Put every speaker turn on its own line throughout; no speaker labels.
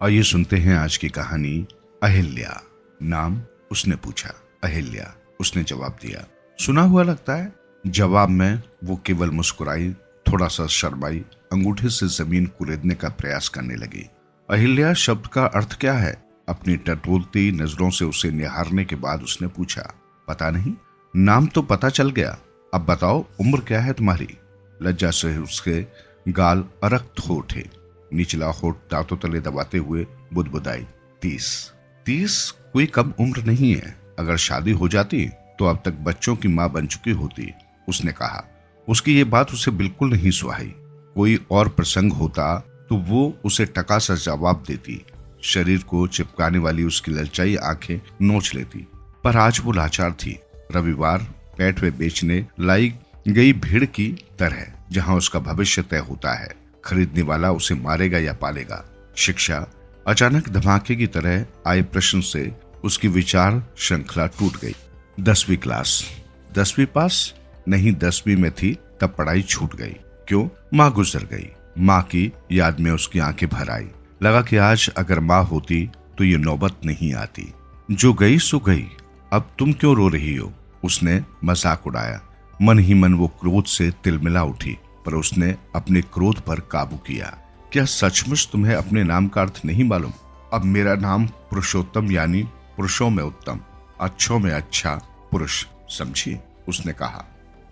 आइए सुनते हैं आज की कहानी अहिल्या। नाम उसने पूछा। अहिल्या उसने जवाब दिया। सुना हुआ लगता है। जवाब में वो केवल मुस्कुराई, थोड़ा सा शर्माई, अंगूठे से जमीन कुरेदने का प्रयास करने लगी। अहिल्या शब्द का अर्थ क्या है? अपनी टटोलती नजरों से उसे निहारने के बाद उसने पूछा। पता नहीं। नाम तो पता चल गया, अब बताओ उम्र क्या है तुम्हारी? लज्जा से उसके गाल अरक्त हो उठे। निचला होठ दांतों तले दबाते हुए बुदबुदाई। 30। 30 कोई कम उम्र नहीं है। अगर शादी हो जाती तो अब तक बच्चों की मां बन चुकी होती, उसने कहा। उसकी ये बात उसे बिल्कुल नहीं सुहाई। कोई और प्रसंग होता तो वो उसे टका सा जवाब देती, शरीर को चिपकाने वाली उसकी ललचाई आंखें नोच लेती। पर आज वो लाचार थी। रविवार पेट में बेचने लाई गई भीड़ की तरह, जहां उसका भविष्य तय होता है। खरीदने वाला उसे मारेगा या पालेगा। शिक्षा अचानक धमाके की तरह आए प्रश्न से उसकी विचार श्रृंखला टूट गई। 10वीं क्लास। 10वीं पास नहीं, 10वीं में थी तब पढ़ाई छूट गई। क्यों? माँ गुजर गई। माँ की याद में उसकी आंखें भर आई। लगा कि आज अगर माँ होती तो ये नौबत नहीं आती। जो गई सो गई, अब तुम क्यों रो रही हो? उसने मजाक उड़ाया। मन ही मन वो क्रोध से तिलमिला उठी, पर उसने अपने क्रोध पर काबू किया। क्या सचमुच तुम्हें अपने नाम का अर्थ नहीं मालूम? अब मेरा नाम पुरुषोत्तम यानी पुरुषों में उत्तम, अच्छों में अच्छा पुरुष, समझी? उसने कहा।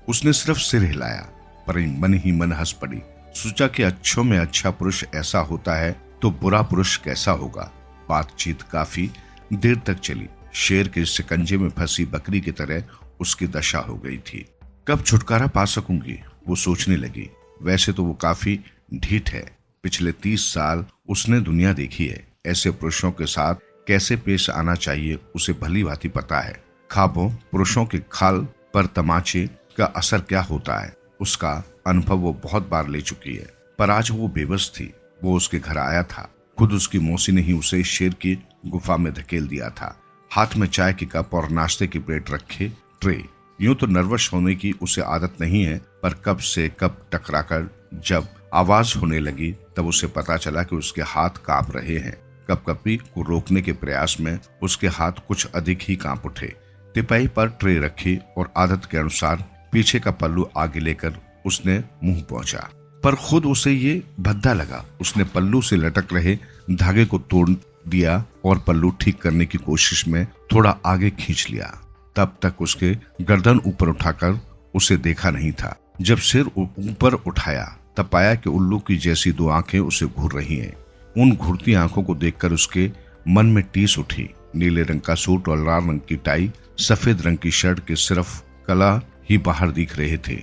उसने सिर्फ सिर हिलाया, पर मन ही मन हंस पड़ी। सोचा कि अच्छों में अच्छा पुरुष ऐसा होता है तो बुरा पुरुष कैसा होगा। बातचीत काफी देर तक चली। शेर के शिकंजे में फंसी बकरी की तरह उसकी दशा हो गई थी। कब छुटकारा पा सकूंगी, वो सोचने लगी। वैसे तो वो काफी ढीठ है। पिछले 30 साल उसने दुनिया देखी है। ऐसे पुरुषों के साथ कैसे पेश आना चाहिए उसे भली भांति पता है। ख्वाबों पुरुषों के खाल पर तमाचे का असर क्या होता है, उसका अनुभव वो बहुत बार ले चुकी है। पर आज वो बेबस थी। वो उसके घर आया था। खुद उसकी मौसी ने ही उसे शेर की गुफा में धकेल दिया था। हाथ में चाय की कप और नाश्ते की प्लेट रखे ट्रे। यूं तो नर्वस होने की उसे आदत नहीं है, पर कब से कब टकराकर जब आवाज होने लगी तब उसे पता चला कि उसके हाथ कांप रहे हैं। कपकपी को रोकने के प्रयास में उसके हाथ कुछ अधिक ही कांप उठे। तिपाई पर ट्रे रखी और आदत के अनुसार पीछे का पल्लू आगे लेकर उसने मुंह पहुंचा, पर खुद उसे ये भद्दा लगा। उसने पल्लू से लटक रहे धागे को तोड़ दिया और पल्लू ठीक करने की कोशिश में थोड़ा आगे खींच लिया। तब तक उसके गर्दन ऊपर उठाकर उसे देखा नहीं था। जब सिर ऊपर उठाया तब पाया कि उल्लू की जैसी 2 आंखें उसे घूर रही हैं। उन घूरती आंखों को देखकर उसके मन में टीस उठी। नीले रंग का सूट और लाल रंग की टाई, सफेद रंग की शर्ट के सिर्फ कला ही बाहर दिख रहे थे।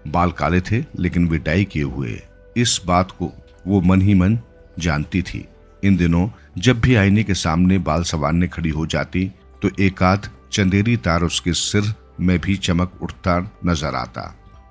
बाल काले थे लेकिन वे डाई किए हुए। इस बात को वो मन ही मन जानती थी। इन दिनों जब भी आईने के सामने बाल संवारने खड़ी हो जाती तो एकाध चंदेरी तार उसके सिर में भी चमक उठता नजर आता।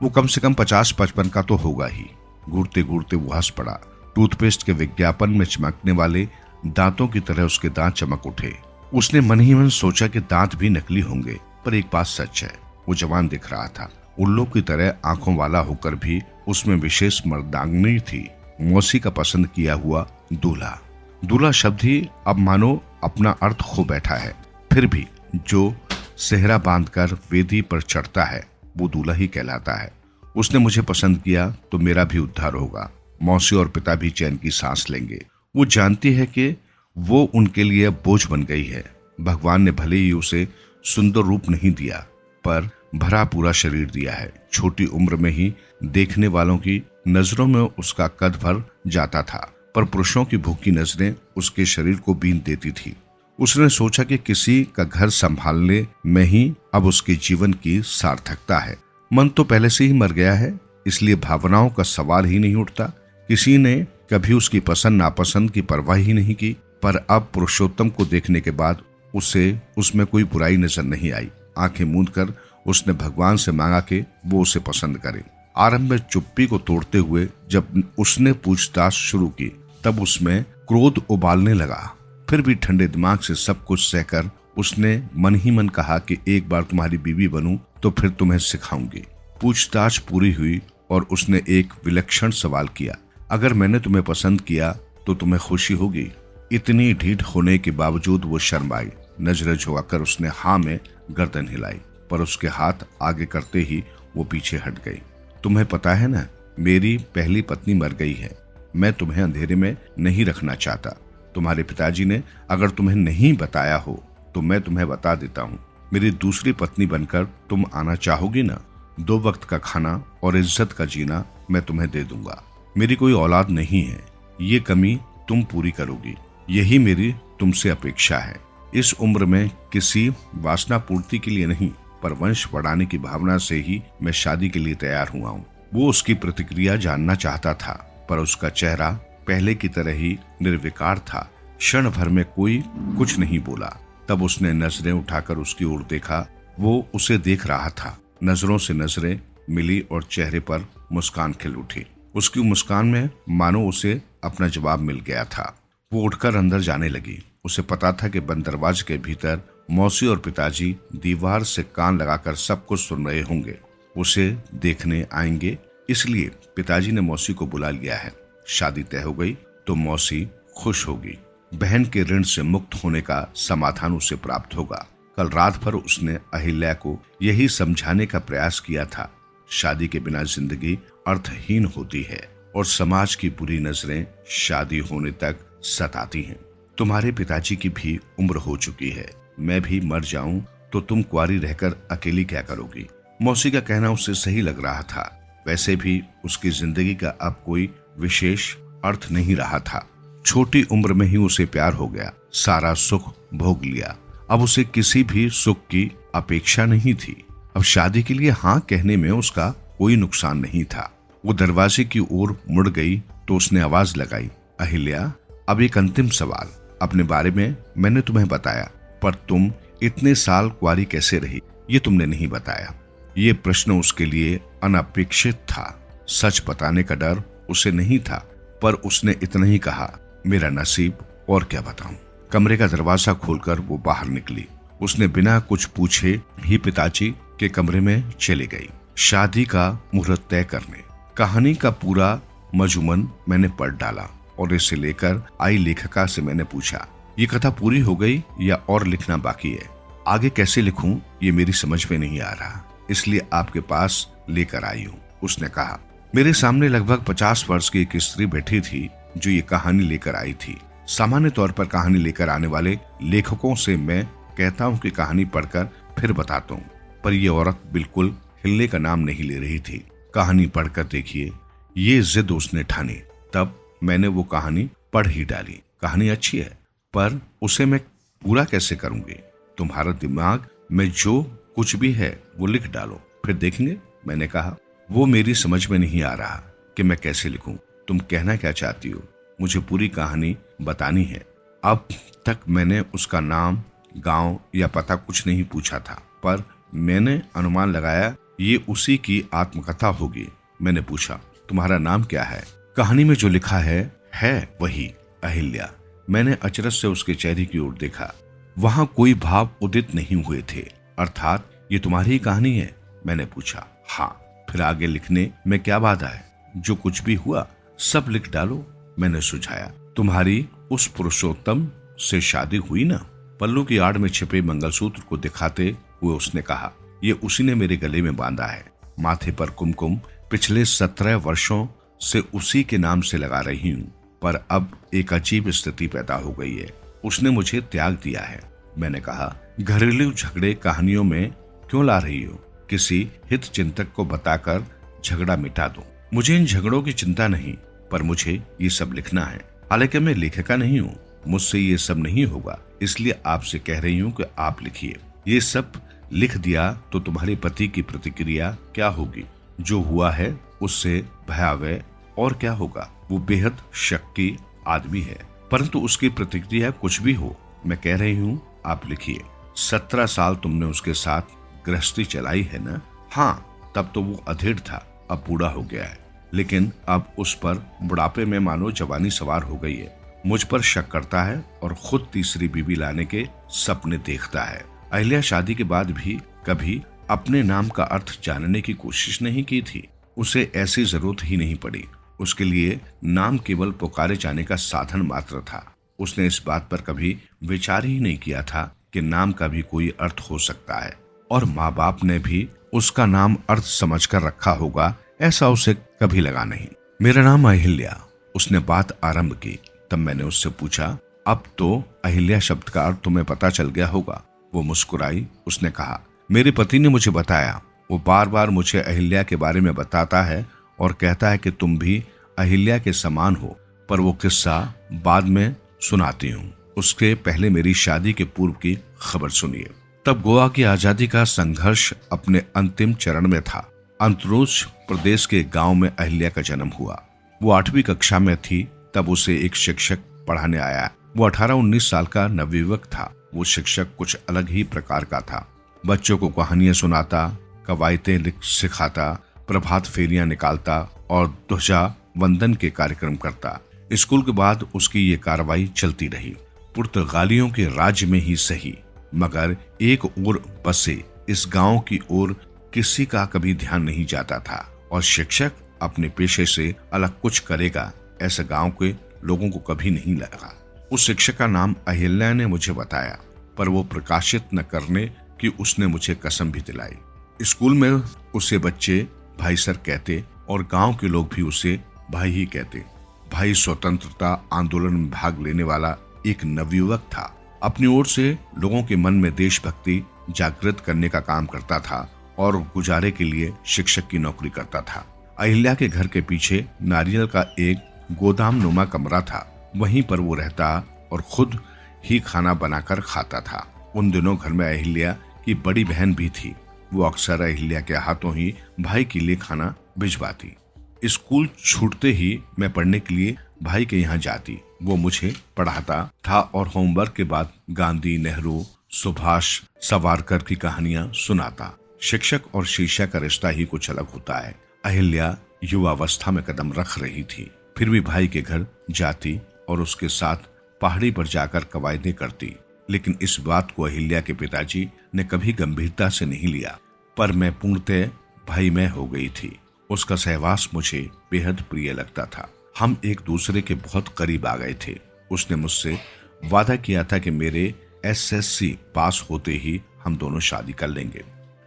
वो कम से कम 50-55 का तो होगा ही। घूरते घूरते वो हंस पड़ा। टूथपेस्ट के विज्ञापन में चमकने वाले दांतों की तरह उसके दांत चमक उठे। उसने मन ही मन सोचा कि दांत भी नकली होंगे, पर एक बात सच है, वो जवान दिख रहा था। उल्लू की तरह आंखों वाला होकर भी उसमें विशेष मर्दांगनी थी। मौसी का पसंद किया हुआ दूल्हा। दूल्हा शब्द ही अब मानो अपना अर्थ खो बैठा है। फिर भी जो सेहरा बांधकर वेदी पर चढ़ता है वो दूल्हा ही कहलाता है। उसने मुझे पसंद किया तो मेरा भी उद्धार होगा। मौसी और पिता भी चैन की सांस लेंगे। वो जानती है कि वो उनके लिए बोझ बन गई है। भगवान ने भले ही उसे सुंदर रूप नहीं दिया, पर भरा पूरा शरीर दिया है। छोटी उम्र में ही देखने वालों की नजरों में उसका कद भर जाता था, पर पुरुषों की भूखी नजरें उसके शरीर को बीन देती थी। उसने सोचा कि किसी का घर संभालने में ही अब उसके जीवन की सार्थकता है। मन तो पहले से ही मर गया है, इसलिए भावनाओं का सवाल ही नहीं उठता। किसी ने कभी उसकी पसंद नापसंद की परवाह ही नहीं की, पर अब पुरुषोत्तम को देखने के बाद उसे उसमें कोई बुराई नजर नहीं आई। आंखें मूंद कर उसने भगवान से मांगा कि वो उसे पसंद करे। आरंभ में चुप्पी को तोड़ते हुए जब उसने पूछताछ शुरू की तब उसमें क्रोध उबालने लगा। फिर भी ठंडे दिमाग से सब कुछ सहकर उसने मन ही मन कहा कि एक बार तुम्हारी बीवी बनूं तो फिर तुम्हें सिखाऊंगी। पूछताछ पूरी हुई और उसने एक विलक्षण सवाल किया। अगर मैंने तुम्हें पसंद किया तो तुम्हें खुशी होगी? इतनी ढीठ होने के बावजूद वो शर्माई। नजरें झुकाकर उसने हाँ में गर्दन हिलाई, पर उसके हाथ आगे करते ही वो पीछे हट गई। तुम्हें पता है ना, मेरी पहली पत्नी मर गई है। मैं तुम्हें अंधेरे में नहीं रखना चाहता। तुम्हारे पिताजी ने अगर तुम्हें नहीं बताया हो तो मैं तुम्हें बता देता हूँ। मेरी दूसरी पत्नी बनकर तुम आना चाहोगी ना? 2 वक्त का खाना और इज्जत का जीना मैं तुम्हें दे दूंगा। मेरी कोई औलाद नहीं है, ये कमी तुम पूरी करोगी, यही मेरी तुमसे अपेक्षा है। इस उम्र में किसी वासना पूर्ति के लिए नहीं, पर वंश बढ़ाने की भावना से ही मैं शादी के लिए तैयार हुआ हूँ। वो उसकी प्रतिक्रिया जानना चाहता था, पर उसका चेहरा पहले की तरह ही निर्विकार था। क्षण भर में कोई कुछ नहीं बोला। तब उसने नजरें उठाकर उसकी ओर देखा। वो उसे देख रहा था। नजरों से नजरें मिली और चेहरे पर मुस्कान खिल उठी। उसकी मुस्कान में मानो उसे अपना जवाब मिल गया था। वो उठकर अंदर जाने लगी। उसे पता था कि बंद दरवाजे के भीतर मौसी और पिताजी दीवार से कान लगाकर सब कुछ सुन रहे होंगे, उसे देखने आएंगे। इसलिए पिताजी ने मौसी को बुला लिया है। शादी तय हो गई तो मौसी खुश होगी। बहन के ऋण से मुक्त होने का समाधान उसे प्राप्त होगा। कल रात भर उसने अहिल्या को यही समझाने का प्रयास किया था। शादी के बिना जिंदगी अर्थहीन होती है और समाज की बुरी नजरें शादी होने तक सताती हैं। तुम्हारे पिताजी की भी उम्र हो चुकी है। मैं भी मर जाऊं तो तुम कुंवारी रहकर अकेली क्या करोगी? मौसी का कहना उसे सही लग रहा था। वैसे भी उसकी जिंदगी का अब कोई विशेष अर्थ नहीं रहा था। छोटी उम्र में ही उसे प्यार हो गया, सारा सुख भोग लिया। अब उसे किसी भी सुख की अपेक्षा नहीं थी। अब शादी के लिए हाँ कहने में उसका कोई नुकसान नहीं था। वो दरवाजे की ओर मुड़ गई तो उसने आवाज लगाई, अहिल्या, अब एक अंतिम सवाल। अपने बारे में मैंने तुम्हें बताया, पर तुम इतने साल कुंवारी कैसे रही, ये तुमने नहीं बताया। ये प्रश्न उसके लिए अनपेक्षित था। सच बताने का डर उसे नहीं था, पर उसने इतना ही कहा, मेरा नसीब, और क्या बताऊं। कमरे का दरवाजा खोलकर वो बाहर निकली। उसने बिना कुछ पूछे ही पिताजी के कमरे में चली गई, शादी का मुहूर्त तय करने। कहानी का पूरा मजमून मैंने पढ़ डाला और इसे लेकर आई लेखिका से मैंने पूछा, ये कथा पूरी हो गई या और लिखना बाकी है? आगे कैसे लिखूं ये मेरी समझ में नहीं आ रहा, इसलिए आपके पास लेकर आई हूँ, उसने कहा। मेरे सामने लगभग 50 वर्ष की एक स्त्री बैठी थी जो ये कहानी लेकर आई थी। सामान्य तौर पर कहानी लेकर आने वाले लेखकों से मैं कहता हूँ कि कहानी पढ़कर फिर बताता हूँ, पर यह औरत बिल्कुल हिलने का नाम नहीं ले रही थी। कहानी पढ़कर देखिए, ये जिद उसने ठानी। तब मैंने वो कहानी पढ़ ही डाली। कहानी अच्छी है, पर उसे मैं पूरा कैसे करूंगी? तुम्हारा दिमाग में जो कुछ भी है वो लिख डालो, फिर देखेंगे, मैंने कहा। वो मेरी समझ में नहीं आ रहा कि मैं कैसे लिखूं। तुम कहना क्या चाहती हो? मुझे पूरी कहानी बतानी है। अब तक मैंने उसका नाम, गांव या पता कुछ नहीं पूछा था, पर मैंने अनुमान लगाया ये उसी की आत्मकथा होगी। मैंने पूछा, तुम्हारा नाम क्या है? कहानी में जो लिखा है वही, अहिल्या। मैंने अचरज से उसके चेहरे की ओर देखा। वहां कोई भाव उदित नहीं हुए थे। अर्थात ये तुम्हारी ही कहानी है? मैंने पूछा। हाँ। फिर आगे लिखने में क्या बाधा है? जो कुछ भी हुआ सब लिख डालो, मैंने सुझाया। तुम्हारी उस पुरुषोत्तम से शादी हुई ना? पल्लू की आड़ में छिपे मंगलसूत्र को दिखाते हुए उसने कहा, ये उसी ने मेरे गले में बांधा है। माथे पर कुमकुम पिछले 17 वर्षों से उसी के नाम से लगा रही हूँ, पर अब एक अजीब स्थिति पैदा हो गई है। उसने मुझे त्याग दिया है। मैंने कहा, घरेलू झगड़े कहानियों में क्यों ला रही हो? किसी हित चिंतक को बताकर झगड़ा मिटा दो। मुझे इन झगड़ों की चिंता नहीं, पर मुझे ये सब लिखना है। हालांकि मैं लेखिका नहीं हूँ, मुझसे ये सब नहीं होगा, इसलिए आपसे कह रही हूँ कि आप लिखिए। ये सब लिख दिया तो तुम्हारे पति की प्रतिक्रिया क्या होगी? जो हुआ है उससे भयावह और क्या होगा? वो बेहद शक्की आदमी है, परंतु उसकी प्रतिक्रिया कुछ भी हो, मैं कह रही हूँ आप लिखिए। 17 साल तुमने उसके साथ गृहस्थी चलाई है ना? हाँ, तब तो वो अधेड़ था, अब बूढ़ा हो गया है, लेकिन अब उस पर बुढ़ापे में मानो जवानी सवार हो गई है। मुझ पर शक करता है और खुद तीसरी बीवी लाने के सपने देखता है। अहिल्या शादी के बाद भी कभी अपने नाम का अर्थ जानने की कोशिश नहीं की थी। उसे ऐसी जरूरत ही नहीं पड़ी। उसके लिए नाम केवल पुकारे जाने का साधन मात्र था। उसने इस बात पर कभी विचार ही नहीं किया था कि नाम का भी कोई अर्थ हो सकता है, और माँ बाप ने भी उसका नाम अर्थ समझकर रखा होगा, ऐसा उसे कभी लगा नहीं। मेरा नाम अहिल्या, उसने बात आरंभ की। तब मैंने उससे पूछा, अब तो अहिल्या शब्द का अर्थ तुम्हें पता चल गया होगा। वो मुस्कुराई। उसने कहा, मेरे पति ने मुझे बताया। वो बार बार मुझे अहिल्या के बारे में बताता है और कहता है कि तुम भी अहिल्या के समान हो, पर वो किस्सा बाद में सुनाती हूँ। उसके पहले मेरी शादी के पूर्व की खबर सुनिए। तब गोवा की आजादी का संघर्ष अपने अंतिम चरण में था। अंतरोज प्रदेश के गांव में अहिल्या का जन्म हुआ। वो 8वीं कक्षा में थी तब उसे एक शिक्षक पढ़ाने आया। वो 18-19 साल का नवयुवक था। वो शिक्षक कुछ अलग ही प्रकार का था। बच्चों को कहानियां सुनाता, कवायतें सिखाता, प्रभात फेरियां निकालता और ध्वजा वंदन के कार्यक्रम करता। स्कूल के बाद उसकी ये कार्रवाई चलती रही, पुर्तगालियों के राज्य में ही सही, मगर एक ओर बसे इस गांव की ओर किसी का कभी ध्यान नहीं जाता था, और शिक्षक अपने पेशे से अलग कुछ करेगा ऐसा गांव के लोगों को कभी नहीं लगा। उस शिक्षक का नाम अहिल्या ने मुझे बताया, पर वो प्रकाशित न करने की उसने मुझे कसम भी दिलाई। स्कूल में उसे बच्चे भाई सर कहते और गांव के लोग भी उसे भाई ही कहते। भाई स्वतंत्रता आंदोलन में भाग लेने वाला एक नवयुवक था। अपनी ओर से लोगों के मन में देशभक्ति जागृत करने का काम करता था और गुजारे के लिए शिक्षक की नौकरी करता था। अहिल्या के घर के पीछे नारियल का एक गोदाम नुमा कमरा था। वहीं पर वो रहता और खुद ही खाना बनाकर खाता था। उन दिनों घर में अहिल्या की बड़ी बहन भी थी। वो अक्सर अहिल्या के हाथों ही भाई के लिए खाना भिजवाती। स्कूल छूटते ही मैं पढ़ने के लिए भाई के यहाँ जाती। वो मुझे पढ़ाता था और होमवर्क के बाद गांधी, नेहरू, सुभाष, सावरकर की कहानियां सुनाता। शिक्षक और शिष्या का रिश्ता ही कुछ अलग होता है। अहिल्या युवावस्था में कदम रख रही थी, फिर भी भाई के घर जाती और उसके साथ पहाड़ी पर जाकर कवायदें करती। लेकिन इस बात को अहिल्या के पिताजी ने कभी गंभीरता से नहीं लिया, पर मैं पूर्णतः भयमय हो गई थी। उसका सहवास मुझे बेहद प्रिय लगता था। हम एक दूसरे के बहुत करीब आ गए थे। उसने मुझसे वादा किया था कि मेरे SSC पास होते ही हम दोनों शादी कर लेंगे।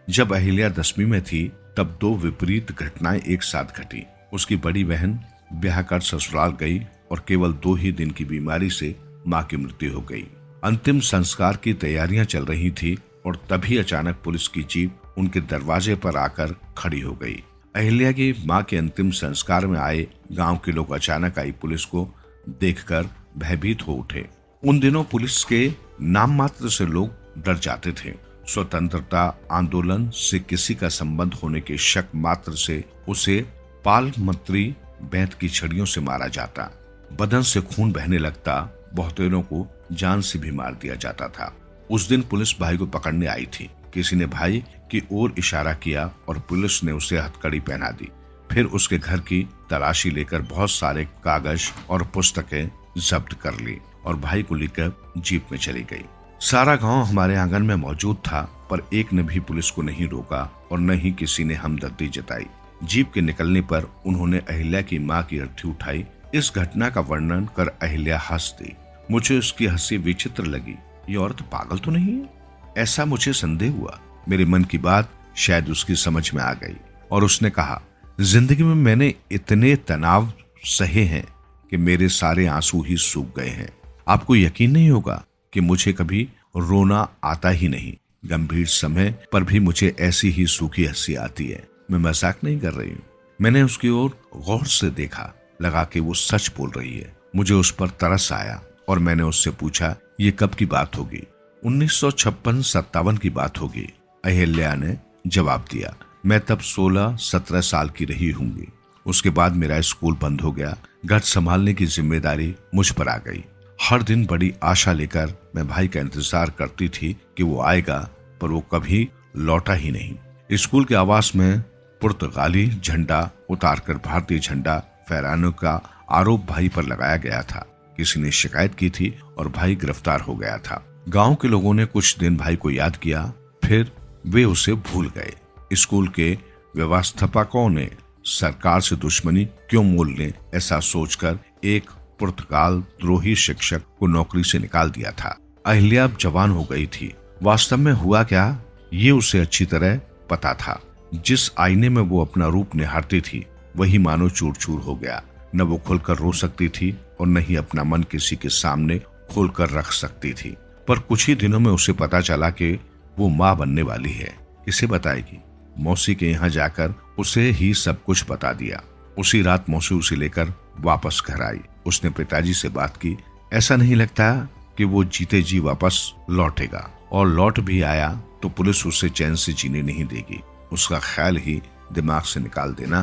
जब अहिल्या 10वीं में थी तब 2 विपरीत घटनाएं एक साथ घटी। उसकी बड़ी बहन ब्याह कर ससुराल गई और केवल 2 ही दिन की बीमारी से मां की मृत्यु हो गई। अंतिम संस्कार की तैयारियां चल रही थी और तभी अचानक पुलिस की जीप उनके दरवाजे पर आकर खड़ी हो गई। अहिल्या की मां के अंतिम संस्कार में आए गांव के लोग अचानक आई पुलिस को देखकर भयभीत हो उठे। उन दिनों पुलिस के नाम मात्र से लोग डर जाते थे। स्वतंत्रता आंदोलन से किसी का संबंध होने के शक मात्र से उसे पाल मंत्री बैंत की छड़ियों से मारा जाता। बदन से खून बहने लगता। बहुतेरों को जान से भी मार दिया जाता था। उस दिन पुलिस भाई को पकड़ने आई थी। किसी ने भाई की ओर इशारा किया और पुलिस ने उसे हथकड़ी पहना दी। फिर उसके घर की तलाशी लेकर बहुत सारे कागज और पुस्तकें जब्त कर ली और भाई को लेकर जीप में चली गई। सारा गांव हमारे आंगन में मौजूद था, पर एक ने भी पुलिस को नहीं रोका और न ही किसी ने हमदर्दी जताई। जीप के निकलने पर उन्होंने अहिल्या की मां की अर्थी उठाई। इस घटना का वर्णन कर अहिल्या हंस दी। मुझे उसकी हंसी विचित्र लगी। ये औरत पागल तो नहीं है, ऐसा मुझे संदेह हुआ। मेरे मन की बात शायद उसकी समझ में आ गई और उसने कहा, जिंदगी में मैंने इतने तनाव सहे हैं कि मेरे सारे आंसू ही सूख गए हैं। आपको यकीन नहीं होगा कि मुझे कभी रोना आता ही नहीं। गंभीर समय पर भी मुझे ऐसी ही सूखी हंसी आती है। मैं मजाक नहीं कर रही हूँ। मैंने उसकी ओर गौर से देखा, लगा कि वो सच बोल रही है। मुझे उस पर तरस आया और मैंने उससे पूछा, ये कब की बात होगी? 1956-57 की बात होगी, अहिल्या ने जवाब दिया। मैं तब 16-17 साल की रही होंगी। उसके बाद मेरा स्कूल बंद हो गया। घर संभालने की जिम्मेदारी मुझ पर आ गई। हर दिन बड़ी आशा लेकर मैं भाई का इंतजार करती थी कि वो आएगा, पर वो कभी लौटा ही नहीं। स्कूल के आवास में पुर्तगाली झंडा उतारकर भारतीय झंडा फहराने का आरोप भाई पर लगाया गया था। किसी ने शिकायत की थी और भाई गिरफ्तार हो गया था। गांव के लोगों ने कुछ दिन भाई को याद किया, फिर वे उसे भूल गए। स्कूल के व्यवस्थापकों ने सरकार से दुश्मनी क्यों मोल लें, ऐसा सोचकर एक पुर्तगाल द्रोही शिक्षक को नौकरी से निकाल दिया था। अहिल्या अब जवान हो गई थी। वास्तव में हुआ क्या, ये उसे अच्छी तरह पता था। जिस आईने में वो अपना रूप निहारती थी वही मानो चूर चूर हो गया। न वो खुलकर रो सकती थी और न ही अपना मन किसी के सामने खोलकर रख सकती थी। पर कुछ ही दिनों में उसे पता चला कि वो माँ बनने वाली है। किसे बताएगी? मौसी के यहाँ जाकर उसे ही सब कुछ बता दिया। उसी रात मौसी उसे लेकर वापस घर आई। उसने पिताजी से बात की। ऐसा नहीं लगता कि वो जीते जी वापस लौटेगा, और लौट भी आया तो पुलिस उसे चैन से जीने नहीं देगी। उसका ख्याल ही दिमाग से निकाल देना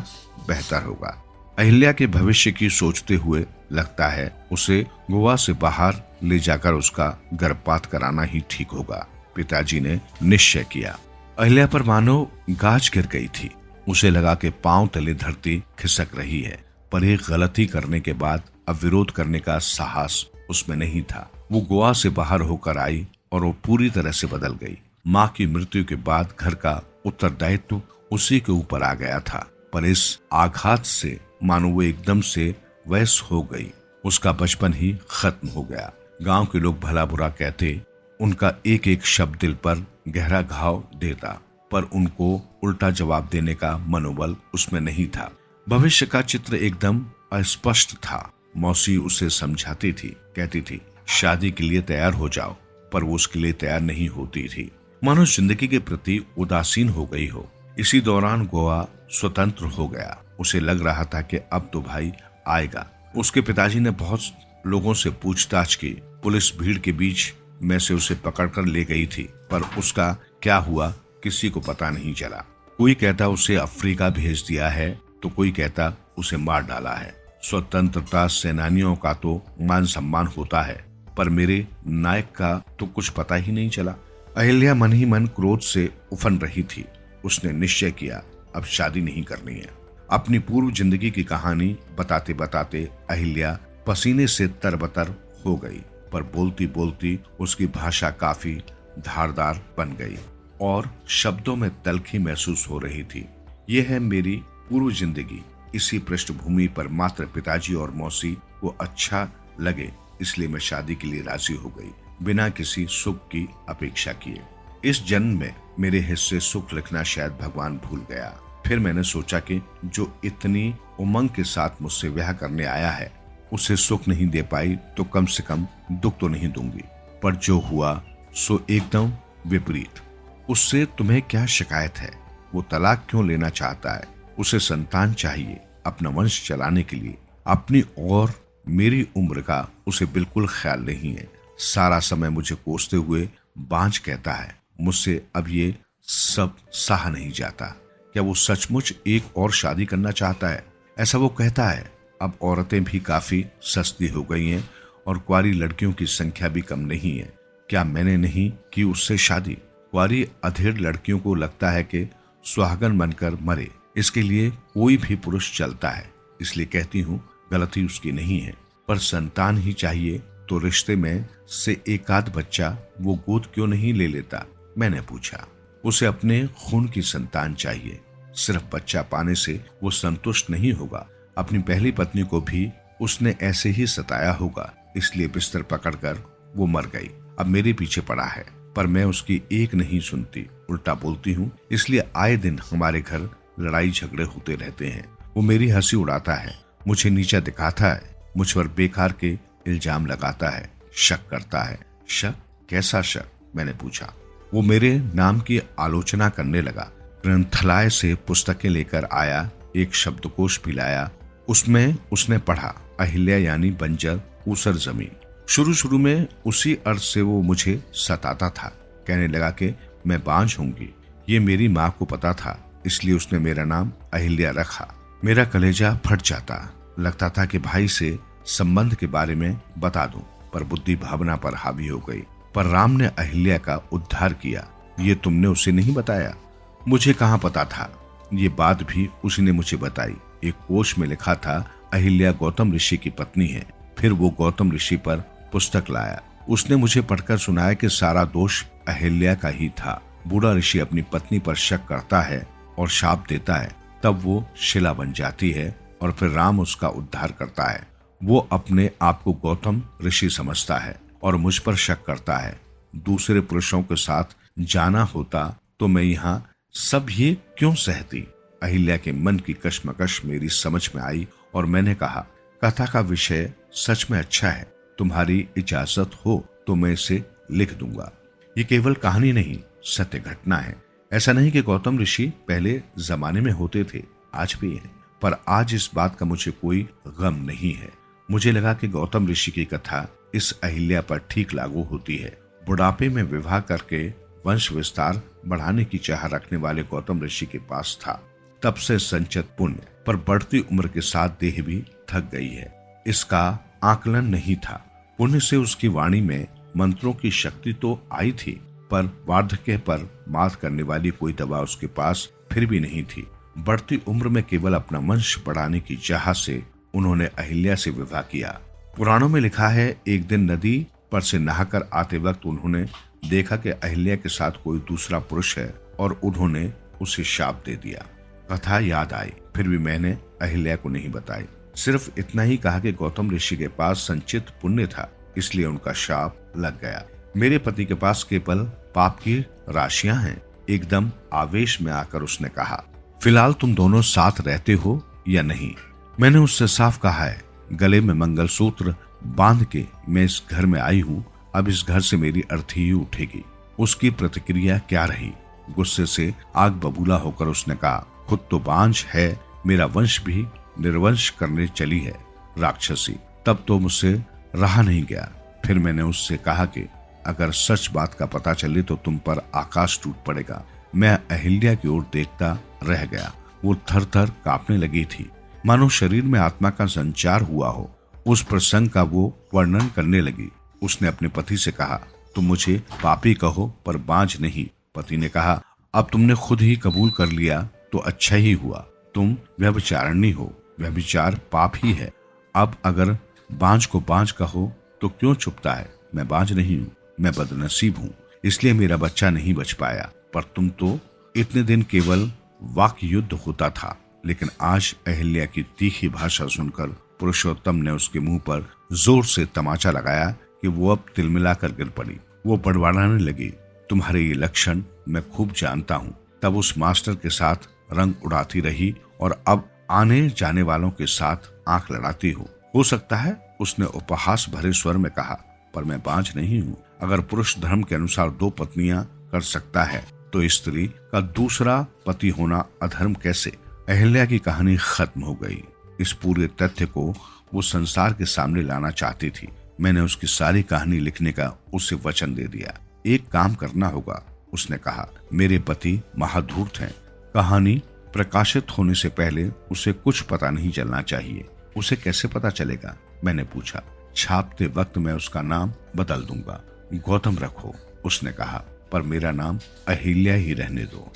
बेहतर होगा। अहिल्या के भविष्य की सोचते हुए लगता है उसे गोवा से बाहर ले जाकर उसका गर्भपात कराना ही ठीक होगा। पिताजी ने निश्चय किया। अहिल्या पर मानो गाज गिर गई थी। उसे लगा कि पांव तले धरती खिसक रही है, पर एक गलती करने के बाद अब विरोध करने का साहस उसमें नहीं था। वो गोवा से बाहर होकर आई और वो पूरी तरह से बदल गई। माँ की मृत्यु के बाद घर का उत्तरदायित्व उसी के ऊपर आ गया था, पर इस आघात से मानो वो एकदम से वैस हो गई। उसका बचपन ही खत्म हो गया। गांव के लोग भला बुरा कहते, उनका एक एक शब्द दिल पर गहरा घाव देता, पर उनको उल्टा जवाब देने का मनोबल उसमें नहीं था। भविष्य का चित्र एकदम अस्पष्ट था। मौसी उसे समझाती थी, कहती थी शादी के लिए तैयार हो जाओ, पर वो उसके लिए तैयार नहीं होती थी। मानो जिंदगी के प्रति उदासीन हो गई हो। इसी दौरान गोवा स्वतंत्र हो गया। उसे लग रहा था कि अब तो भाई आएगा। उसके पिताजी ने बहुत लोगों से पूछताछ की। पुलिस भीड़ के बीच में से उसे पकड़कर ले गई थी, पर उसका क्या हुआ किसी को पता नहीं चला। कोई कहता उसे अफ्रीका भेज दिया है, तो कोई कहता उसे मार डाला है। स्वतंत्रता सेनानियों का तो मान सम्मान होता है, पर मेरे नायक का तो कुछ पता ही नहीं चला। अहिल्या मन ही मन क्रोध से उफन रही थी। उसने निश्चय किया अब शादी नहीं करनी है। अपनी पूर्व जिंदगी की कहानी बताते बताते अहिल्या पसीने से तरबतर हो गई, पर बोलती बोलती उसकी भाषा काफी धारदार बन गई और शब्दों में तलखी महसूस हो रही थी। यह है मेरी पूर्व जिंदगी। इसी पृष्ठभूमि पर मात्र पिताजी और मौसी को अच्छा लगे, इसलिए मैं शादी के लिए राजी हो गई, बिना किसी सुख की अपेक्षा किए। इस जन्म में मेरे हिस्से सुख लिखना शायद भगवान भूल गया। फिर मैंने सोचा कि जो इतनी उमंग के साथ मुझसे ब्याह करने आया है, उसे सुख नहीं दे पाई तो कम से कम दुख तो नहीं दूंगी। पर जो हुआ सो एकदम विपरीत। उससे तुम्हें क्या शिकायत है? वो तलाक क्यों लेना चाहता है? उसे संतान चाहिए अपना वंश चलाने के लिए। अपनी और मेरी उम्र का उसे बिल्कुल ख्याल नहीं है। सारा समय मुझे कोसते हुए बांझ कहता है। मुझसे अब ये सब सहा नहीं जाता। क्या वो सचमुच एक और शादी करना चाहता है? ऐसा वो कहता है। अब औरतें भी काफी सस्ती हो गई हैं और कुंवारी लड़कियों की संख्या भी कम नहीं है। क्या मैंने नहीं की उससे शादी? कुंवारी अधेड़ लड़कियों को लगता है कि सुहागन बनकर मरे, इसके लिए कोई भी पुरुष चलता है। इसलिए कहती हूँ गलती उसकी नहीं है, पर संतान ही चाहिए तो रिश्ते में से एक आध बच्चा वो गोद क्यों नहीं ले लेता? मैंने पूछा। उसे अपने खून की संतान चाहिए। सिर्फ बच्चा पाने से वो संतुष्ट नहीं होगा। अपनी पहली पत्नी को भी उसने ऐसे ही सताया होगा, इसलिए बिस्तर पकड़कर वो मर गई। अब मेरे पीछे पड़ा है, पर मैं उसकी एक नहीं सुनती, उल्टा बोलती हूँ। इसलिए आए दिन हमारे घर लड़ाई झगड़े होते रहते हैं। वो मेरी हंसी उड़ाता है, मुझे नीचा दिखाता है, मुझ पर बेकार के इल्जाम लगाता है, शक करता है। शक? कैसा शक? मैंने पूछा। वो मेरे नाम की आलोचना करने लगा। ग्रंथालय से पुस्तकें लेकर आया, एक शब्दकोश भी लाया। उसमें उसने पढ़ा अहिल्या यानी बंजर ऊसर जमीन। शुरू में उसी अर्थ से वो मुझे सताता था। कहने लगा कि मैं बांझ होंगी। ये मेरी माँ को पता था, इसलिए उसने मेरा नाम अहिल्या रखा। मेरा कलेजा फट जाता। लगता था कि भाई से संबंध के बारे में बता दूं, पर बुद्धि भावना पर हावी हो गई। पर राम ने अहिल्या का उद्धार किया। ये तुमने उसे नहीं बताया? मुझे कहाँ पता था। ये बात भी उसी ने मुझे बताई। एक कोश में लिखा था अहिल्या गौतम ऋषि की पत्नी है। फिर वो गौतम ऋषि पर पुस्तक लाया। उसने मुझे पढ़कर सुनाया कि सारा दोष अहिल्या का ही था। बूढ़ा ऋषि अपनी पत्नी पर शक करता है और शाप देता है, तब वो शिला बन जाती है और फिर राम उसका उद्धार करता है। वो अपने आप को गौतम ऋषि समझता है और मुझ पर शक करता है। दूसरे पुरुषों के साथ जाना होता तो मैं यहाँ सब ये क्यों सहती। अहिल्या के मन की कश्मकश मेरी समझ में आई और मैंने कहा, कथा का विषय सच में अच्छा है, तुम्हारी इजाजत हो तो मैं इसे लिख दूंगा। ये केवल कहानी नहीं, सत्य घटना है। ऐसा नहीं कि गौतम ऋषि पहले जमाने में होते थे, आज भी हैं, पर आज इस बात का मुझे कोई गम नहीं है। मुझे लगा कि गौतम ऋषि की कथा इस अहिल्या पर ठीक लागू होती है। बुढ़ापे में विवाह करके वंश विस्तार बढ़ाने की चाह रखने वाले गौतम ऋषि के पास था तब से संचित पुण्य, पर बढ़ती उम्र के साथ देह भी थक गई है, इसका आकलन नहीं था। पुण्य से उसकी वाणी में मंत्रों की शक्ति तो आई थी, पर वार्धक्य पर मात करने वाली कोई दवा उसके पास फिर भी नहीं थी। बढ़ती उम्र में केवल अपना वंश बढ़ाने की चाह से उन्होंने अहिल्या से विवाह किया। पुराणों में लिखा है, एक दिन नदी पर से नहाकर आते वक्त उन्होंने देखा कि अहिल्या के साथ कोई दूसरा पुरुष है और उन्होंने उसे शाप दे दिया। कथा याद आई, फिर भी मैंने अहिल्या को नहीं बताई। सिर्फ इतना ही कहा कि गौतम ऋषि के पास संचित पुण्य था, इसलिए उनका शाप लग गया। मेरे पति के पास केवल पाप की राशियां हैं। एकदम आवेश में आकर उसने कहा, फिलहाल तुम दोनों साथ रहते हो या नहीं? मैंने उससे साफ कहा है, गले में मंगलसूत्र बांध के मैं इस घर में आई हूँ, अब इस घर से मेरी अर्थी ही उठेगी। उसकी प्रतिक्रिया क्या रही? गुस्से से आग बबूला होकर उसने कहा, खुद तो बांझ है, मेरा वंश भी निर्वंश करने चली है राक्षसी। तब तो मुझसे रहा नहीं गया। फिर मैंने उससे कहा कि अगर सच बात का पता चले तो तुम पर आकाश टूट पड़ेगा। मैं अहिल्या की ओर देखता रह गया। वो थर थर कांपने लगी थी, मानो शरीर में आत्मा का संचार हुआ हो। उस प्रसंग का वो वर्णन करने लगी। उसने अपने पति से कहा, तुम मुझे पापी कहो पर बांझ नहीं। पति ने कहा, अब तुमने खुद ही कबूल कर लिया तो अच्छा ही हुआ। तुम व्यभिचारिणी हो, व्यभिचार पाप ही है। अब अगर बांझ को बांझ कहो तो क्यों छुपता है? मैं बांझ नहीं हूँ, मैं बदनसीब हूँ, इसलिए मेरा बच्चा नहीं बच पाया। पर तुम तो इतने दिन केवल वाक्य युद्ध होता था, लेकिन आज अहिल्या की तीखी भाषा सुनकर पुरुषोत्तम ने उसके मुंह पर जोर से तमाचा लगाया कि वो अब तिलमिलाकर गिर पड़ी। वो बड़बड़ाने लगी, तुम्हारे ये लक्षण मैं खूब जानता हूँ। तब उस मास्टर के साथ रंग उड़ाती रही और अब आने जाने वालों के साथ आंख लड़ाती हो सकता है, उसने उपहास भरे स्वर में कहा, पर मैं बांझ नहीं हूँ। अगर पुरुष धर्म के अनुसार 2 पत्नियां कर सकता है तो स्त्री का दूसरा पति होना अधर्म कैसे? अहिल्या की कहानी खत्म हो गई। इस पूरे तथ्य को वो संसार के सामने लाना चाहती थी। मैंने उसकी सारी कहानी लिखने का उसे वचन दे दिया। एक काम करना होगा, उसने कहा, मेरे पति महाधूर्त हैं। कहानी प्रकाशित होने से पहले उसे कुछ पता नहीं चलना चाहिए। उसे कैसे पता चलेगा? मैंने पूछा। छापते वक्त मैं उसका नाम बदल दूंगा, गौतम रखो, उसने कहा, पर मेरा नाम अहिल्या ही रहने दो।